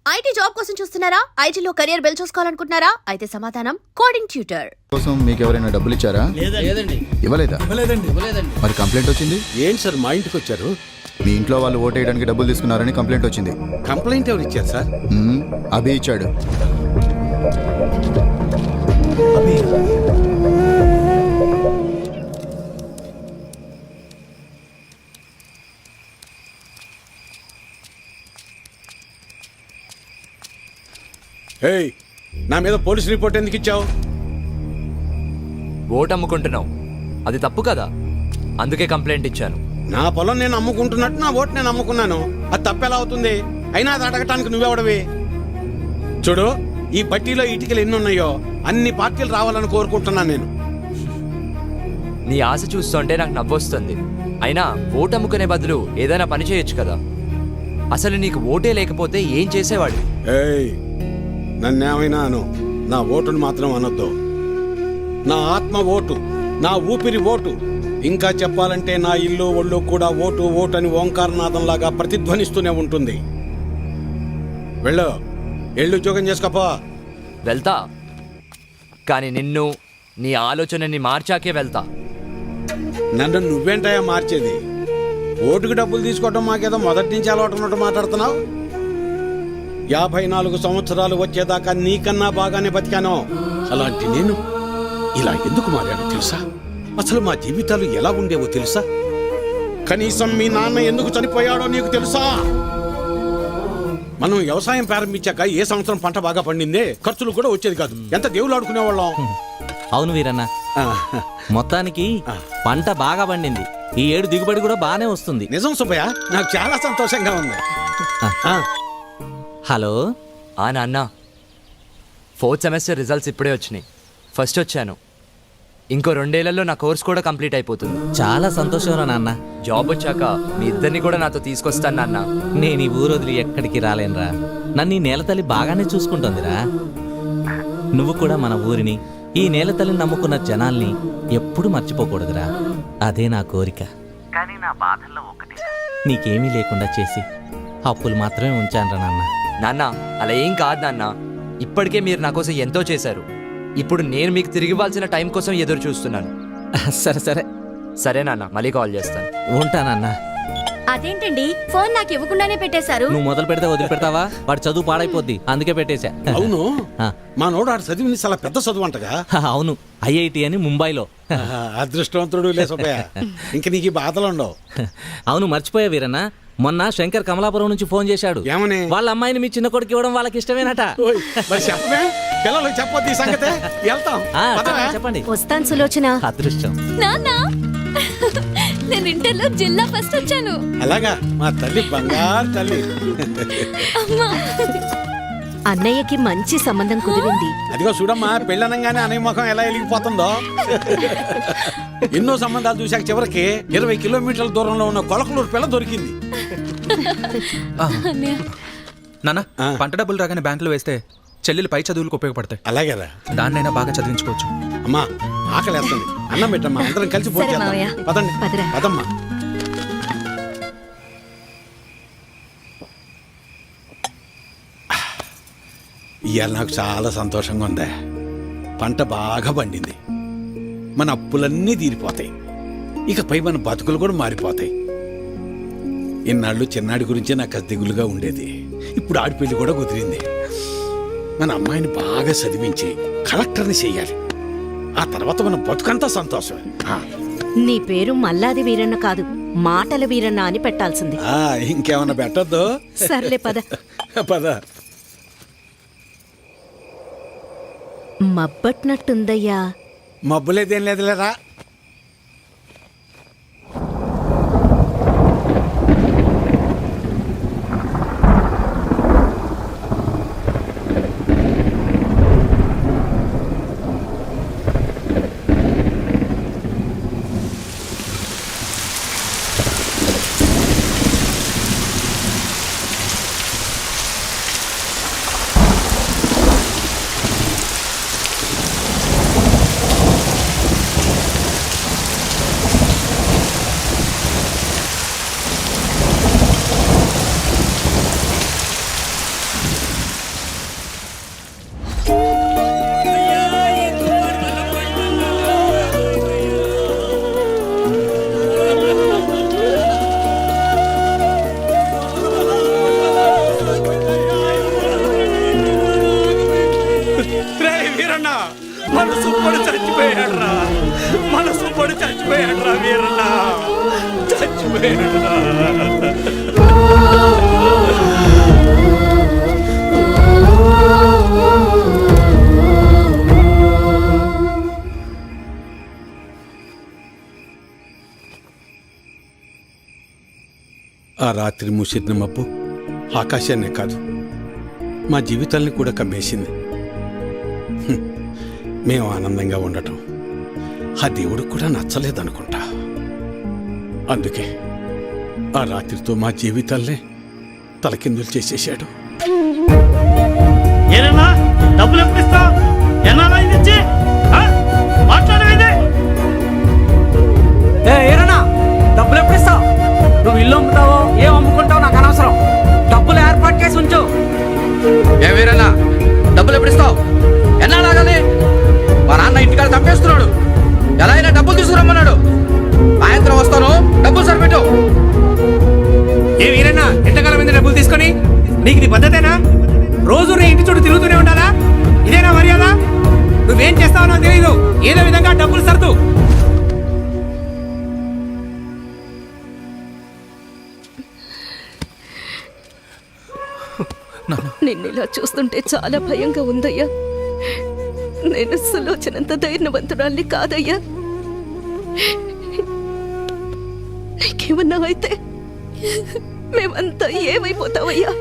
IT job కోసం చూస్తున్నారా? ఐటీలో కెరియర్ బిల్డ్ చూసుకోవాలనుకుంటున్నారా? అయితే సమాధానం కోడింగ్ ట్యూటర్ కోసం. మీకు ఎవరైనా డబ్బులు ఇచ్చారా? లేదండి. ఇవ్వలేదా? మరి కంప్లైంట్ వచ్చింది ఏంటి సార్ మా ఇంటికి వచ్చారు? మీ ఇంట్లో వాళ్ళు ఓటు వేయడానికి డబ్బులు తీసుకున్నారని కంప్లైంట్ వచ్చింది. కంప్లైంట్ ఎవరు ఇచ్చారు సార్? అభి ఇచ్చాడు. ఏయ్, నా మీద పోలీస్ రిపోర్ట్ ఎందుకు ఇచ్చావు? ఓటు అమ్ముకుంటున్నావు, అది తప్పు కదా, అందుకే కంప్లైంట్ ఇచ్చాను. నా పొలం నేను అమ్ముకుంటున్నట్టు నా ఓటు నేను అమ్ముకున్నాను, అది తప్పెలా అవుతుంది? అయినా అది అడగటానికి నువ్వెవడవి? చూడు, ఈ పట్టీలో ఇటుకలు ఎన్ని ఉన్నాయో అన్ని పార్టీలు రావాలని కోరుకుంటున్నాను నేను. నీ ఆశ చూస్తుంటే నాకు నవ్వొస్తుంది. అయినా ఓటు అమ్ముకునే బదులు ఏదైనా పని చేయొచ్చు కదా. అసలు నీకు ఓటే లేకపోతే ఏం చేసేవాడు? ఏయ్, నన్నేమైనా అను, నా ఓటును మాత్రం అనొద్దు. నా ఆత్మ ఓటు, నా ఊపిరి ఓటు, ఇంకా చెప్పాలంటే నా ఇల్లు ఒళ్ళు కూడా ఓటు ఓటు అని ఓంకారనాథంలాగా ప్రతిధ్వనిస్తూనే ఉంటుంది. వెళ్ళు, ఎళ్ళు ఉద్యోగం చేసుకోపో. వెళ్తా, కానీ నిన్ను, నీ ఆలోచనని మార్చాకే వెళ్తా. నన్ను నువ్వేంటయా మార్చేది? ఓటుకు డబ్బులు తీసుకోవటం మాకేదో మొదటి నుంచి అలవాటు ఉన్నట్టు మాట్లాడుతున్నావు. 54 సంవత్సరాలు వచ్చేదాకా నీకన్నా బాగానే బతికాను. అలాంటి నేను ఇలా ఎందుకు మారాను తెలుసా? అసలు మా జీవితాలు ఎలా ఉండేవో తెలుసా? కనీసం మీ నాన్న ఎందుకు చనిపోయాడో నీకు తెలుసా? మనం వ్యవసాయం ప్రారంభించాక ఏ సంవత్సరం పంట బాగా పండిందే, ఖర్చులు కూడా వచ్చేది కాదు, ఎంత దేవుళ్ళు ఆడుకునేవాళ్ళం. అవును వీరన్న, మొత్తానికి పంట బాగా పండింది. ఈ ఏడు దిగుబడి కూడా బాగానే వస్తుంది. నిజం సుబ్బయ్య, నాకు చాలా సంతోషంగా ఉంది. హలో నాన్న, 4th సెమిస్టర్ రిజల్ట్స్ ఇప్పుడే వచ్చినాయి. ఫస్ట్ వచ్చాను. ఇంకో 2 ఏళ్లలో నా కోర్స్ కూడా కంప్లీట్ అయిపోతుంది. చాలా సంతోషం రా నాన్న. జాబ్ వచ్చాక మీ ఇద్దరిని కూడా నాతో తీసుకొస్తాను నాన్న. నేను ఈ ఊరు వదిలి ఎక్కడికి రాలేనురా. నన్ను ఈ నేలతల్లి బాగానే చూసుకుంటుందిరా. నువ్వు కూడా మన ఊరిని, ఈ నేలతల్లిని నమ్ముకున్న జనాల్ని ఎప్పుడు మర్చిపోకూడదురా. అదే నా కోరిక. కానీ నా బాధల్లో ఒకటి, నీకేమీ లేకుండా చేసి అప్పులు మాత్రమే ఉంచానురా నాన్న. నాన్న, అలా ఏం కాదు నాన్న. ఇప్పటికే మీరు నా కోసం ఎంతో చేశారు. ఇప్పుడు నేను మీకు తిరిగి ఇవ్వాల్సిన టైం కోసం ఎదురు చూస్తున్నాను. సరే సరే సరే నాన్న, మళ్ళీ కాల్ చేస్తాను. ఉంటానన్నా. అదేంటండి, ఫోన్ నాకు ఇవ్వకుండానే పెట్టేశారు? నువ్వు మొదలు పెడితే వదిలిపెడతావా? వాడు చదువు పాడైపోద్ది, అందుకే పెట్టేశా. అవును, మా నోడు ఆడు చదివింది చాలా పెద్ద చదువు అంటగా. అవును, ఐఐటి అని ముంబైలో. అదృష్టవంతుడు లే సుబ్బయ్య, ఇంక నీకు ఈ బాధలు ఉండవు. అవును, మర్చిపోయా వీరన్న, మొన్న శంకర్ కమలాపురం నుంచి ఫోన్ చేశాడు. ఏమని? వాళ్ళ అమ్మాయిని మీ చిన్న కొడుకు ఇవ్వడం వాళ్ళకి ఇష్టమేనట. మరి చెప్పమే, పిల్లలు చెప్పొద్దు ఈ సంగతే. వెళ్తాం, చెప్పండి. వస్తాను సులోచన. అదృష్టం. నాన్నా, నేను ఇంటర్లో జిల్లా ఫస్ట్ వచ్చాను. అలాగా, మా తల్లి బంగారు తల్లి. అన్నయ్యకి మంచి సంబంధం కుదిరింది. అదిగో చూడమ్మా, పెళ్ళనంగానే అన్నయ్య ముఖం ఎలా వెలిగిపోతుందో. ఎన్నో సంబంధాలు చూశాక చివరికి 20 కిలోమీటర్ల దూరంలో ఉన్న కొలకలూరు పిల్ల దొరికింది. నాన్న, పంట డబ్బులు రాగానే బ్యాంకులో వేస్తే చెల్లెలు పై చదువులకు ఉపయోగపడతాయి. అలాగేరా, దాన్నైనా బాగా చదివించుకోవచ్చు. అమ్మా ఆకలి వేస్తుంది, అన్నం పెట్టమ్మా, అందరం కలిసి పోతే. పదండి, పదమ్మా. ఇవాళ నాకు చాలా సంతోషంగా ఉంది. పంట బాగా పండింది, మన అప్పులన్నీ తీరిపోతాయి, ఇకపై మన బతుకులు కూడా మారిపోతాయి. ఇన్నాళ్ళు చిన్నాడి గురించే నాకు దిగులుగా ఉండేది. ఇప్పుడు ఆడిపెళ్లి కూడా కుదిరింది. మన అమ్మాయిని బాగా చదివించి కలెక్టర్ని చెయ్యాలి. ఆ తర్వాత మన బతుకంతా సంతోషమే. నీ పేరు మల్లాది వీరన్న కాదు, మాటల వీరన్న అని పెట్టాల్సింది. ఇంకేమన్నా పెట్టద్దు? సర్లే పద. పద. మబ్బట్నట్టుందయ్యా. మబ్బులేదేం లేదులేరా. మనసు పడి చచ్చిపోయాడు రా, మనసు పడి చచ్చిపోయాడు రా వీరన్న, చచ్చిపోయాడు రా. ఆ రాత్రి మూసిన మబ్బు ఆకాశాన్నే కాదు మా జీవితాల్ని కూడా కమ్మేసింది. మేము ఆనందంగా ఉండటం ఆ దేవుడికి కూడా నచ్చలేదనుకుంటా. అందుకే ఆ రాత్రితో మా జీవితాల్నే తలకిందులు చేసేశాడు. ఏనన్నా డబ్బులు ఎప్పుడు ఇస్తావు? ఎన్నాళ్ళ అయింది ఇచ్చి? మాట్లాడేది ఏరన్నా డబ్బులు ఎప్పుడు ఇస్తావు? నువ్వు ఇల్లు అమ్ముతావో ఏం అమ్ముకుంటావు నాకు అనవసరం. డబ్బులు ఏర్పాటు చేసి ఉంచు. వీరన్నా డబ్బులు ఎప్పుడు ఇస్తావు? ఎన్నాళ్ళాగాలి? మా నాన్న ఇంటికాడ తప్పేస్తున్నాడు. ఎలా అయినా డబ్బులు తీసుకురమ్మన్నాడు. సాయంత్రం వస్తాను, డబ్బులు సరిపెట్టు. ఏ వీరన్నా ఎంతకాలం మీద డబ్బులు తీసుకొని? నీకు నీ పద్ధతేనా? రోజు నీ ఇంటి చుట్టూ తిరుగుతూనే ఉండాలా? ఇదేనా మర్యాద? నువ్వేం చేస్తావో నాకు తెలియదు. ఏదో విధంగా డబ్బులు సర్దు. నిన్ను ఇలా చూస్తుంటే చాలా భయంగా ఉందయ్యా. నేను సులోచనంత ధైర్యవంతురాల్ని కాదయ్యా. నీకేమన్నా అయితే మేమంతా ఏమైపోతావయ్యా?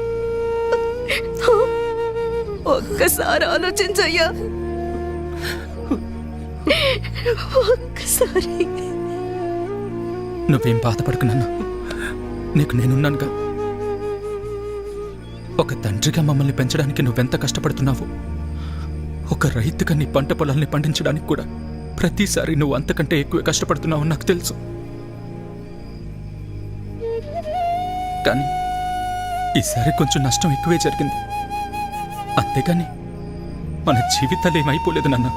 ఒక్కసారి ఆలోచించయ్యా, ఒక్కసారి. నువ్వేం బాధపడకు నాన్న, నీకు నేనున్నానుగా. ఒక తండ్రిగా మమ్మల్ని పెంచడానికి నువ్వెంత కష్టపడుతున్నావు, ఒక రైతుగా నీ పంట పొలాల్ని పండించడానికి కూడా ప్రతిసారి నువ్వు అంతకంటే ఎక్కువ కష్టపడుతున్నావు నాకు తెలుసు. కానీ ఈసారి కొంచెం నష్టం ఎక్కువే జరిగింది. అంతేగాని మన జీవితాలు ఏమైపోలేదు నాన్న,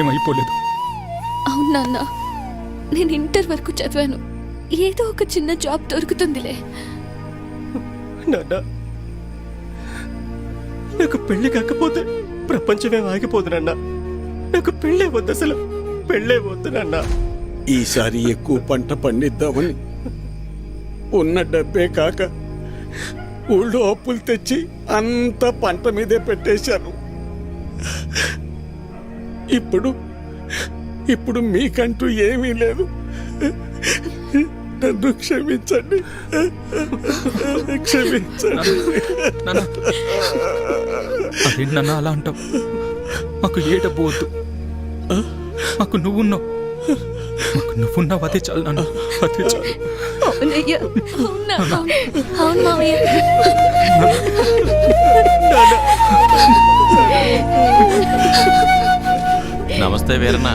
ఏమైపోలేదు. అవును నాన్న, నేను ఇంటర్ వరకు చదివాను. ఏదో ఒక చిన్న జాబ్ దొరుకుతుందిలే. నాన్న నాకు పెళ్లి కాకపోతే ప్రపంచమే ఆగిపోదునన్నా. నాకు పెళ్ళే వద్దు, అసలు పెళ్ళే వద్దు నాన్న. ఈసారి ఎక్కువ పంట పండిద్దామని ఉన్న డబ్బే కాక ఊళ్ళో అప్పులు తెచ్చి అంత పంట మీదే పెట్టేశాను. ఇప్పుడు మీకంటూ ఏమీ లేదు. నన్ను క్షమించండి, క్షమించండి. అదేంటి నాన్న అలా అంటావు? మాకు ఏ డబ్బు వద్దు, మాకు నువ్వున్నావు. మాకు నువ్వున్నావు, అదే చాలు నాన్న, అదే చాలు. అవునయ్యా, అవును మావయ్య. నమస్తే వీరన్న.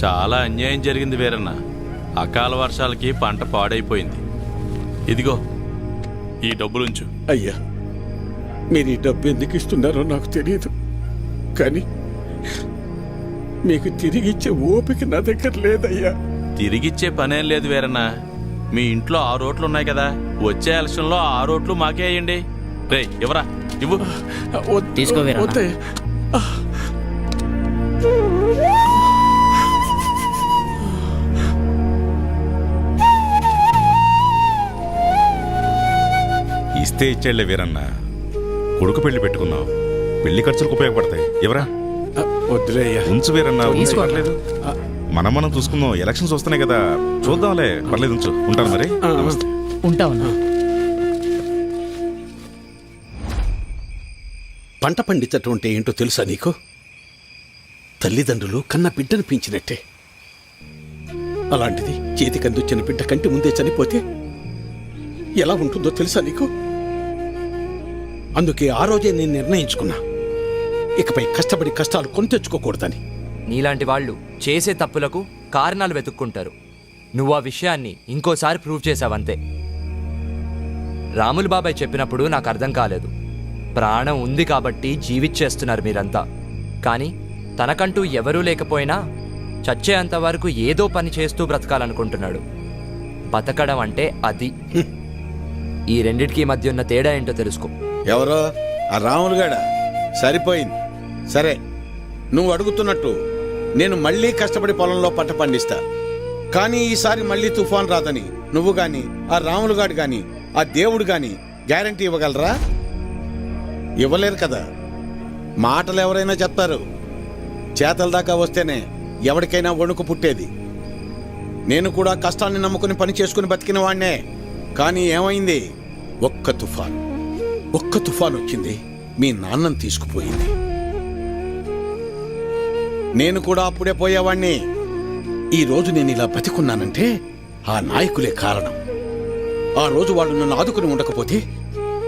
చాలా అన్యాయం జరిగింది వీరన్న. అకాల వర్షాలకి పంట పాడైపోయింది. ఇదిగో ఈ డబ్బులుంచు. అయ్యా, మీరు ఈ డబ్బు ఎందుకు ఇస్తున్నారో నాకు తెలియదు, కానీ మీకు తిరిగిచ్చే ఓపిక నా దగ్గర లేదయ్యా. తిరిగిచ్చే పనేం లేదు వీరన్న. మీ ఇంట్లో 6 ఓట్లు ఉన్నాయి కదా, వచ్చే ఎలక్షన్లో 6 ఓట్లు మాకే అయ్యండి. రే ఇవ్వరా, ఇవ్వు. తీసుకో వీరన్న. ఇస్తే ఇచ్చేళ్లే వీరన్న. కొడుకు పెళ్లి పెట్టుకున్నావు, పెళ్లి ఖర్చులకు ఉపయోగపడతాయి. ఎవరా? వద్దులేయ్యా, ఉంచు వీరన్న, పర్లేదు. మనం చూసుకుందాం. ఎలక్షన్స్ వస్తున్నాయి కదా, చూద్దాంలే. పర్లేదు, ఉంచు. ఉంటాను మరి. ఉంటావన్నా. పంట పండించటం అంటే ఏంటో తెలుసా నీకు? తల్లిదండ్రులు కన్న బిడ్డను పెంచినట్టే. అలాంటిది చేతికందొచ్చిన బిడ్డ కంటి ముందే చనిపోతే ఎలా ఉంటుందో తెలుసా నీకు? అందుకే ఆ రోజే నేను నిర్ణయించుకున్నా, ఇకపై కష్టపడి కష్టాలు కొని తెచ్చుకోకూడదని. నీలాంటి వాళ్ళు చేసే తప్పులకు కారణాలు వెతుక్కుంటారు. నువ్వు ఆ విషయాన్ని ఇంకోసారి ప్రూవ్ చేశావంతే. రాములు బాబాయ్ చెప్పినప్పుడు నాకు అర్థం కాలేదు. ప్రాణం ఉంది కాబట్టి జీవిచ్చేస్తున్నారు మీరంతా. కానీ తనకంటూ ఎవరూ లేకపోయినా చచ్చేంత వరకు ఏదో పని చేస్తూ బ్రతకాలనుకుంటున్నాడు. బతకడం అంటే అది. ఈ రెండిటికి మధ్య ఉన్న తేడా ఏంటో తెలుసుకో. ఎవరో ఆ రాములుగాడ సరిపోయింది. సరే, నువ్వు అడుగుతున్నట్టు నేను మళ్ళీ కష్టపడి పొలంలో పంట పండిస్తా. కానీ ఈసారి మళ్ళీ తుఫాన్ రాదని నువ్వు గాని, ఆ రాములుగాడు గాని, ఆ దేవుడు గాని గ్యారంటీ ఇవ్వగలరా? ఇవ్వలేరు కదా. మాటలు ఎవరైనా చెప్తారు, చేతల దాకా వస్తేనే ఎవరికైనా వణుకు పుట్టేది. నేను కూడా కష్టాన్ని నమ్ముకుని పని చేసుకుని బతికిన వాణ్ణే. కానీ ఏమైంది? ఒక్క తుఫాన్ వచ్చింది, మీ నాన్నని తీసుకుపోయింది. నేను కూడా అప్పుడే పోయేవాణ్ణి. ఈ రోజు నేను ఇలా బతికున్నానంటే ఆ నాయకులే కారణం. ఆ రోజు వాళ్ళు నన్ను ఆదుకుని ఉండకపోతే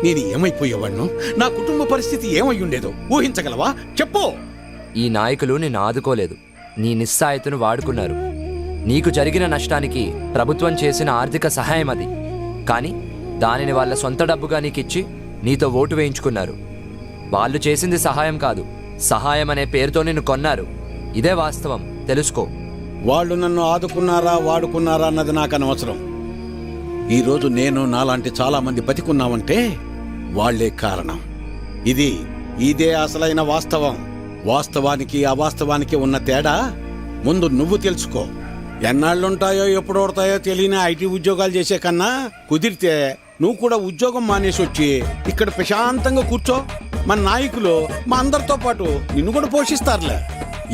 నేను ఏమైపోయేవాణ్ణో, నా కుటుంబ పరిస్థితి ఏమై ఉండేదో ఊహించగలవా? చెప్పు. ఈ నాయకులు నిన్ను ఆదుకోలేదు, నీ నిస్సాయతను వాడుకున్నారు. నీకు జరిగిన నష్టానికి ప్రభుత్వం చేసిన ఆర్థిక సహాయం అది. కానీ దానిని వాళ్ళ సొంత డబ్బుగా నీకిచ్చి నీతో ఓటు వేయించుకున్నారు. వాళ్ళు చేసింది సహాయం కాదు, సహాయం అనే పేరుతో నిన్ను కొన్నారు. ఇదే వాస్తవం, తెలుసుకో. వాళ్ళు నన్ను ఆదుకున్నారా వాడుకున్నారా అన్నది నాకు అనవసరం. ఈరోజు నేను నాలాంటి చాలా మంది బతికున్నామంటే వాళ్లే కారణం. ఇదే అసలైన వాస్తవం. వాస్తవానికి అవాస్తవానికి ఉన్న తేడా ముందు నువ్వు తెలుసుకో. ఎన్నాళ్ళుంటాయో ఎప్పుడు ఓడతాయో తెలియని ఐటీ ఉద్యోగాలు చేసే కన్నా కుదిరితే నువ్వు కూడా ఉద్యోగం మానేసి వచ్చి ఇక్కడ ప్రశాంతంగా కూర్చో. మన నాయకులు మా అందరితో పాటు నిన్ను కూడా పోషిస్తారులే.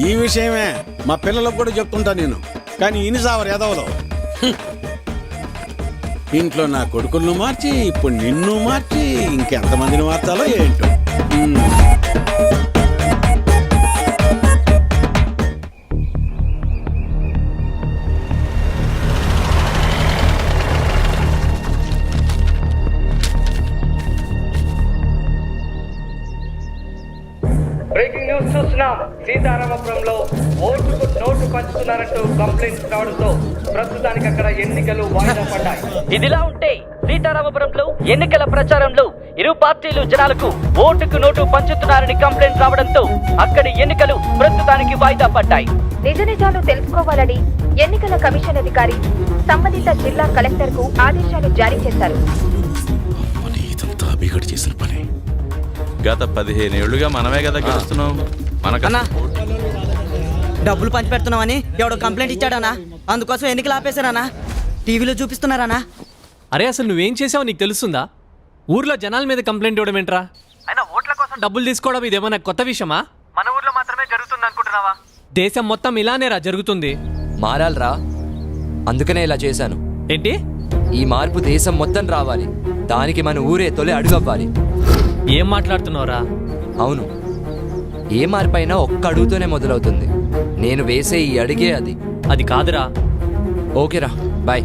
ఈ విషయమే మా పిల్లలకు కూడా చెప్తుంటా నేను. కానీ ఇనిసావరు ఎదవలో ఇంట్లో నా కొడుకులను మార్చి ఇప్పుడు నిన్ను మార్చి ఇంకెంతమందిని మార్చాలో ఏంటో. బ్రేకింగ్ న్యూస్ చూస్తున్నాం. సీతారామపురంలో ఓటుకు నోటు పంచుతున్నారంటూ కంప్లైంట్స్ రావడంతో ప్రస్తుతానికి అక్కడ ఎన్నికలు వాయిదా పడ్డాయి. ఇదిలా ఉంటే సీతారామపురంలో ఎన్నికల ప్రచారంలో ఇరు పార్టీలు జనాలకు ఓటుకు నోటు పంచుతున్నారని కంప్లైంట్ రావడంతో అక్కడి ఎన్నికలు ప్రస్తుతానికి వాయిదా పడ్డాయి. నిజ నిజాలు తెలుసుకోవాలని ఎన్నికల కమిషన్ అధికారి సంబంధిత జిల్లా కలెక్టర్ కు ఆదేశాలు జారీ చేశారు. ఇదంతా బిగడి చేసిన పని. గత 15 ఏళ్లుగా మనమే కదా గెలుస్తున్నాం. మనకన్నా డబ్బులు పంచి పెడుతున్నామని ఎవడో కంప్లైంట్ ఇచ్చాడనా, అందుకోసం ఎన్నికలు ఆపేశారనా, టీవీలో చూపిస్తున్నారనా. అరే అసలు నువ్వేం చేసావో నీకు తెలుస్తుందా? ఊర్లో జనాల మీద కంప్లైంట్ ఇవ్వడం ఏంట్రా? అయినా ఓట్ల కోసం డబ్బులు తీసుకోవడం ఇదేమన్నా కొత్త విషయమా? మన ఊర్లో మాత్రమే జరుగుతుంది అనుకుంటున్నావా? దేశం మొత్తం ఇలానేరా జరుగుతుంది. మారాలరా, అందుకనే ఇలా చేశాను. ఏంటి? ఈ మార్పు దేశం మొత్తం రావాలి. దానికి మన ఊరే తొలి అడుగవ్వాలి. ఏం మాట్లాడుతున్నావురా? అవును, ఏ మార్పైనా ఒక్క అడుగుతోనే మొదలవుతుంది. నేను వేసే ఈ అడిగే అది. అది కాదురా. ఓకేరా, బాయ్.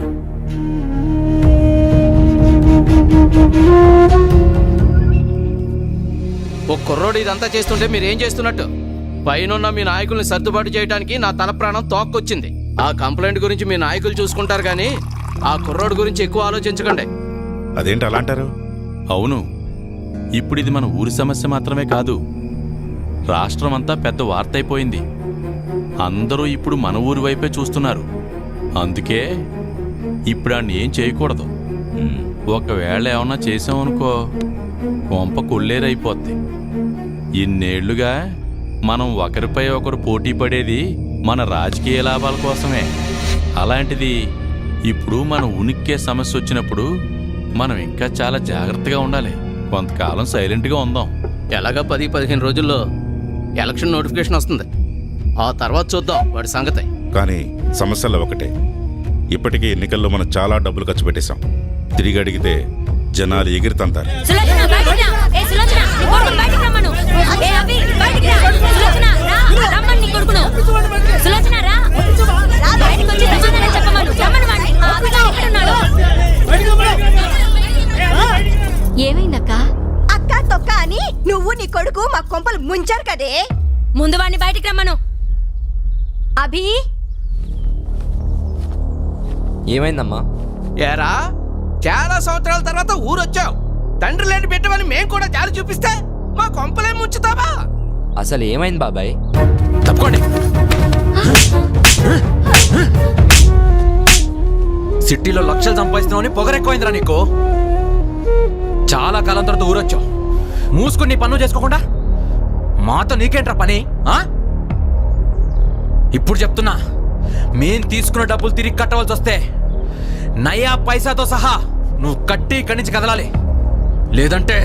ఓ కుర్రోడు ఇదంతా చేస్తుంటే మీరేం చేస్తున్నట్టు? పైనున్న మీ నాయకుల్ని సర్దుబాటు చేయడానికి నా తల ప్రాణం తోక్కొచ్చింది. ఆ కంప్లైంట్ గురించి మీ నాయకులు చూసుకుంటారు కానీ ఆ కుర్రోడు గురించి ఎక్కువ ఆలోచించకండి. అదేంటి అలా అంటారు? అవును, ఇప్పుడు ఇది మన ఊరి సమస్య మాత్రమే కాదు, రాష్ట్రం అంతా పెద్ద వార్త అయిపోయింది. అందరూ ఇప్పుడు మన ఊరి వైపే చూస్తున్నారు. అందుకే ఇప్పుడు ఆయన ఏం చేయకూడదు. ఒకవేళ ఏమన్నా చేసామనుకో కొంప కొల్లేరైపోద్ది. ఇన్నేళ్లుగా మనం ఒకరిపై ఒకరు పోటీ పడేది మన రాజకీయ లాభాల కోసమే. అలాంటిది ఇప్పుడు మన ఉనికే సమస్య వచ్చినప్పుడు మనం ఇంకా చాలా జాగ్రత్తగా ఉండాలి. కొంతకాలం సైలెంట్గా ఉందాం. ఎలాగా 10-15 రోజుల్లో ఎలక్షన్ నోటిఫికేషన్ వస్తుంది. ఆ తర్వాత చూద్దాం వాడి సంగతి. కానీ సమస్యల్లో ఒకటే, ఇప్పటికే ఎన్నికల్లో మనం చాలా డబ్బులు ఖర్చు పెట్టేశాం. తిరిగి అడిగితే జనాలు ఎగిరితంతారు. ఏమైందక్క? అక్క తొక్క అని నువ్వు నీ కొడుకు మా కొంపలు ముంచారు కదే. ముందు వాడిని బయటికి రమ్మను. అభి, ఏమైందమ్మా? ఏరా, చాలా సంవత్సరాల తర్వాత ఊరొచ్చావు. తండ్రి లేని బిడ్డవని మేం కూడా జాలి చూపిస్తే మా కొంపలే ముంచుతావా? అసలు ఏమైంది బాబాయ్? తప్పుకోండి. సిటీలో లక్షలు సంపాదిస్తున్నావు, పొగరెక్కువైందిరా నీకు. చాలా కాలం తర్వాత ఊరొచ్చావు, మూసుకుని నీ పనులు చేసుకోకుండా మాతో నీకేంట్రా పని ఆ? ఇప్పుడు చెప్తున్నా, మేం తీసుకున్న డబ్బులు తిరిగి కట్టవలసి వస్తే నయా పైసాతో సహా నువ్వు కట్టి ఇక్కడి నుంచి కదలాలి, లేదంటే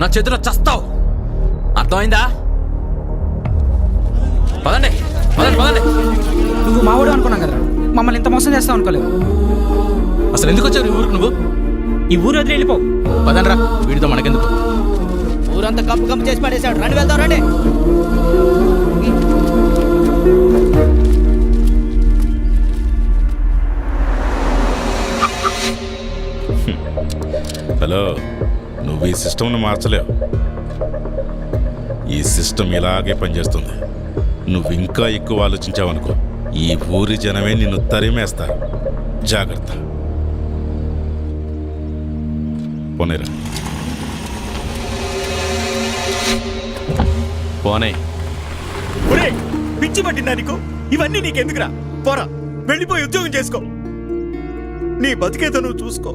నా చేతిలో చస్తావు. అర్థమైందా? పదండి పదండి పదండి. నువ్వు మావాడు అనుకున్నాం కదరా, మమ్మల్ని ఇంత మోసం చేస్తావు అనుకోలేదు. అసలు ఎందుకు వచ్చావు ఈ ఊరికి నువ్వు? ఈ ఊరు వదిలి వెళ్ళిపో. పదండ్రా, వీడితో మనకెందుకు. ఊరంతా కంపు కంపు చేసి పడేశాడు. రండి వెళ్తాం రండి. హలో, నువ్వు ఈ సిస్టమ్ను మార్చలేవు. ఈ సిస్టమ్ ఇలాగే పనిచేస్తుంది. నువ్వు ఇంకా ఎక్కువ ఆలోచించావనుకో, ఈ ఊరి జనమే నిన్ను తరిమేస్తారు. జాగ్రత్త. పోనేరా. పోనే. పిచ్చి పట్టిందా నీకు? ఇవన్నీ నీకెందుకురా? పోరా, వెళ్ళిపోయి ఉద్యోగం చేసుకో. నీ బతికేదో నువ్వు చూసుకో,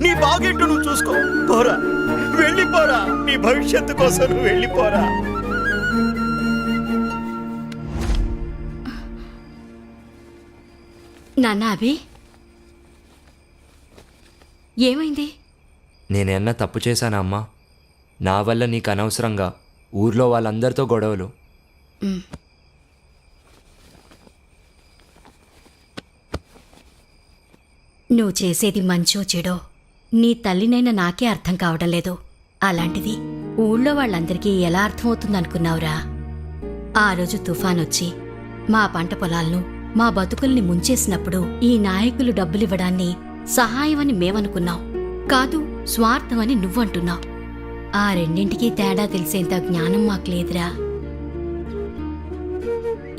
నీ బాగేంటో నువ్వు చూసుకో. పోరా, వెళ్ళిపోరా. నీ భవిష్యత్తు కోసం నువ్వు వెళ్ళిపోరా. నాన్న అభి, ఏమైంది? నేనేమన్నా తప్పు చేశానా అమ్మా? నా వల్ల నీకు అనవసరంగా ఊర్లో వాళ్ళందరితో గొడవలు. నువ్వు చేసేది మంచో చెడో నీ తల్లినైనా నాకే అర్థం కావడం లేదు. అలాంటిది ఊళ్ళో వాళ్ళందరికీ ఎలా అర్థమవుతుందనుకున్నావురా? ఆ రోజు తుఫానొచ్చి మా పంట పొలాలను, మా బతుకుల్ని ముంచేసినప్పుడు ఈ నాయకులు డబ్బులివ్వడాన్ని సహాయమని మేమనుకున్నాం, కాదు స్వార్థమని నువ్వంటున్నావు. ఆ రెండింటికీ తేడా తెలిసేంత జ్ఞానం మాకు లేదురా.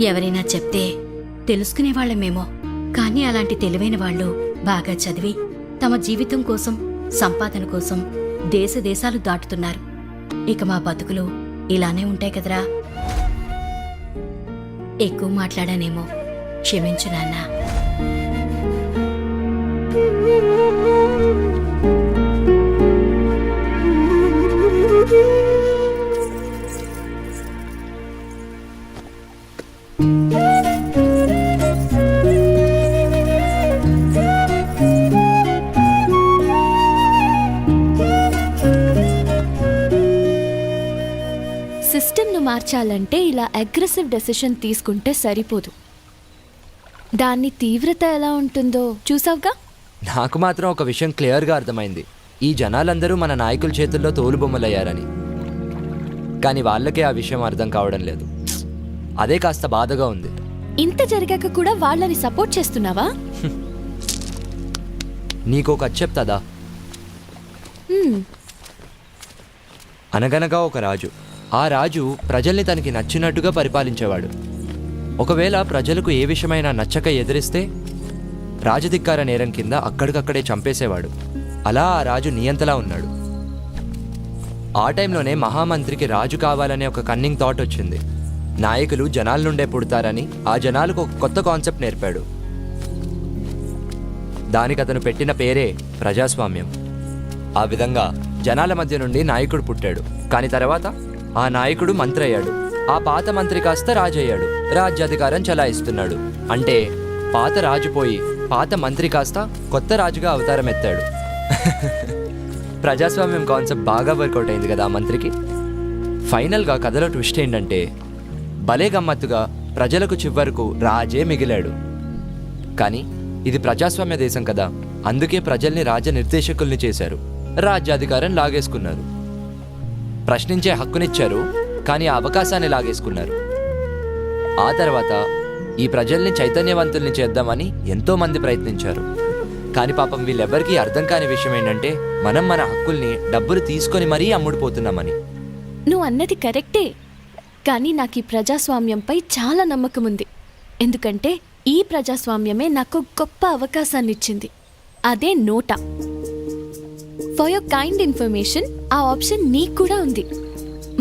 ఎవరైనా చెప్తే తెలుసుకునేవాళ్లమేమో, కానీ అలాంటి తెలివైన వాళ్ళు బాగా చదివి తమ జీవితం కోసం, సంపాదన కోసం దేశ దేశాలు దాటుతున్నారు. ఇక మా బతుకులు ఇలానే ఉంటాయి కదరా. ఎక్కువ మాట్లాడానేమో, క్షమించు నాన్నా. సిస్టమ్ను మార్చాలంటే ఇలా అగ్రెసివ్ డెసిషన్ తీసుకుంటే సరిపోదు. దాని తీవ్రత ఎలా ఉంటుందో చూసావుగా. నాకు మాత్రం ఒక విషయం క్లియర్గా అర్థమైంది. ఈ జనాలందరూ మన నాయకుల చేతుల్లో తోలుబొమ్మలయ్యారని. కానీ వాళ్ళకే ఆ విషయం అర్థం కావడం లేదు. అదే కాస్త బాధగా ఉంది. ఇంత జరిగాక కూడా వాళ్ళని సపోర్ట్ చేస్తున్నావా? నీకో కథ చెప్తాదా? అనగనగా ఒక రాజు. ఆ రాజు ప్రజల్ని తనకి నచ్చినట్టుగా పరిపాలించేవాడు. ఒకవేళ ప్రజలకు ఏ విషయమైనా నచ్చక ఎదిరిస్తే రాజధిక్కార నేరం కింద అక్కడికక్కడే చంపేసేవాడు. అలా ఆ రాజు నియంతలా ఉన్నాడు. ఆ టైంలోనే మహామంత్రికి రాజు కావాలనే ఒక కన్నింగ్ థాట్ వచ్చింది. నాయకులు జనాల నుండే పుడతారని ఆ జనాలకు ఒక కొత్త కాన్సెప్ట్ నేర్పాడు. దానికి అతను పెట్టిన పేరే ప్రజాస్వామ్యం. ఆ విధంగా జనాల మధ్య నుండి నాయకుడు పుట్టాడు. కానీ తర్వాత ఆ నాయకుడు మంత్రి అయ్యాడు. ఆ పాత మంత్రి కాస్త రాజు అయ్యాడు. రాజ్యాధికారం చలాయిస్తున్నాడు. అంటే పాత రాజు పోయి పాత మంత్రి కాస్త కొత్త రాజుగా అవతారం ఎత్తాడు. ప్రజాస్వామ్యం కాన్సెప్ట్ బాగా వర్కౌట్ అయింది కదా ఆ మంత్రికి. ఫైనల్గా కథలో ట్విస్ట్ ఏంటంటే, భలే గమ్మత్తుగా ప్రజలకు చివరకు రాజే మిగిలాడు. కానీ ఇది ప్రజాస్వామ్య దేశం కదా, అందుకే ప్రజల్ని రాజ నిర్దేశకుల్ని చేశారు. రాజ్యాధికారం లాగేసుకున్నారు. ప్రశ్నించే హక్కునిచ్చారు, కానీ ఆ అవకాశాన్ని లాగేసుకున్నారు. ఆ తర్వాత ఈ ప్రజల్ని చైతన్యవంతుల్ని చేద్దామని ఎంతోమంది ప్రయత్నించారు. కానీ పాపం వీళ్ళెవ్వరికీ అర్థం కాని విషయం ఏంటంటే, మనం మన హక్కుల్ని డబ్బులు తీసుకొని మరీ అమ్ముడుపోతున్నామని. నువ్వు అన్నది కరెక్టే, కానీ నాకు ఈ ప్రజాస్వామ్యంపై చాలా నమ్మకం ఉంది. ఎందుకంటే ఈ ప్రజాస్వామ్యమే నాకు గొప్ప అవకాశాన్ని ఇచ్చింది. అదే నోటా. ఫర్ యువర్ కైండ్ ఇన్ఫర్మేషన్, ఆ ఆప్షన్ నీకు కూడా ఉంది.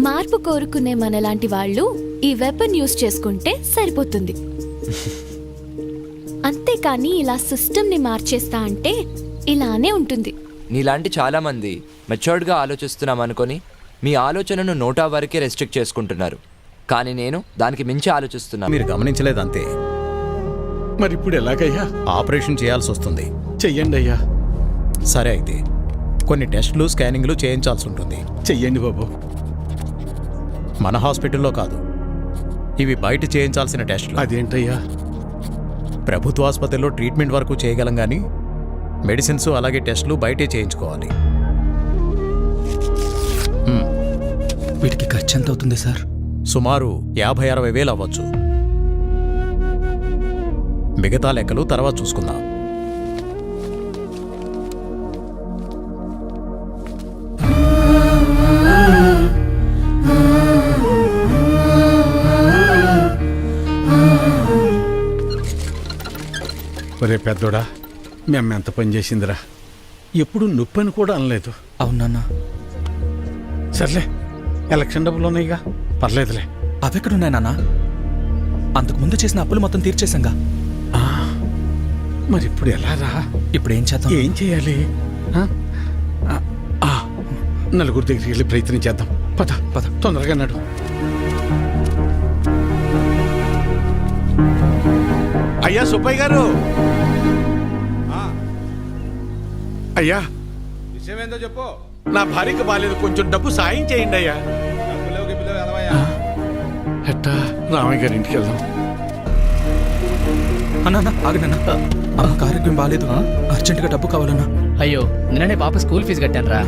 మార్పు కోరుకునే మనలాంటి వాళ్ళు ఈ వెపన్ యూజ్ చేసుకుంటే సరిపోతుంది. అంతేకాని ఇలా సిస్టమ్ని మార్చేస్తా అంటే ఇలానే ఉంటుంది. నీలాంటి చాలామంది మెచ్యూర్డ్గా ఆలోచిస్తున్నాం అనుకొని మీ ఆలోచనను నోటా వరకే రెస్ట్రిక్ట్ చేసుకుంటున్నారు. కానీ నేను దానికి మించి ఆలోచిస్తున్నాను. మీరు గమనించలేదంతే. మరి ఇప్పుడు ఎలాగయ్యా? ఆపరేషన్ చేయాల్సి వస్తుంది. చెయ్యండి అయ్యా. సరే అయితే కొన్ని టెస్టులు స్కానింగ్లు చేయించాల్సి ఉంటుంది. చెయ్యండి బాబు. మన హాస్పిటల్లో కాదు, ఇవి బయట చేయించాల్సిన టెస్టులు. అదేంటయ్యా? ప్రభుత్వ ఆసుపత్రిలో ట్రీట్మెంట్ వరకు చేయగలం కానీ మెడిసిన్స్ అలాగే టెస్టులు బయటే చేయించుకోవాలి. వీటికి ఖర్చు ఎంత అవుతుంది సార్? సుమారు 50-60 వేలు అవ్వచ్చు. మిగతా లెక్కలు తర్వాత చూసుకుందాం. ఒరే పెద్దోడా, మేము ఎంత పని చేసిందిరా. ఎప్పుడు నొప్పి అని కూడా అనలేదు. అవునన్నా. సర్లే, ఎలక్షన్ డబ్బులు ఉన్నాయిగా, పర్లేదులే. అవెక్కడున్నాయి నాన్న? అంతకు ముందు చేసిన అప్పులు మొత్తం తీర్చేశాంగా. మరి ఇప్పుడు ఎలా రా? ఇప్పుడు ఏం చేద్దాం? ఏం చేయాలి? నలుగురు దగ్గరికి వెళ్ళి ప్రయత్నం చేద్దాం. పద పద, తొందరగా నడు. అయ్యా సుబ్బయ్య గారు, అయ్యా విషయం ఏందో చెప్పు. నా భార్యకి బాలేదు, కొంచెం డబ్బు సాయం చేయండి అయ్యా. ఎట్టా రామయ్య గారి ఇంటికి వెళ్దాం. అన్నా ఆగనన్నా, అమ్మకి ఆరోగ్యం బాగాలేదు, అర్జెంటుగా డబ్బు కావాలన్నా. అయ్యో నిన్ననే పాప స్కూల్ ఫీజు కట్టాను రా.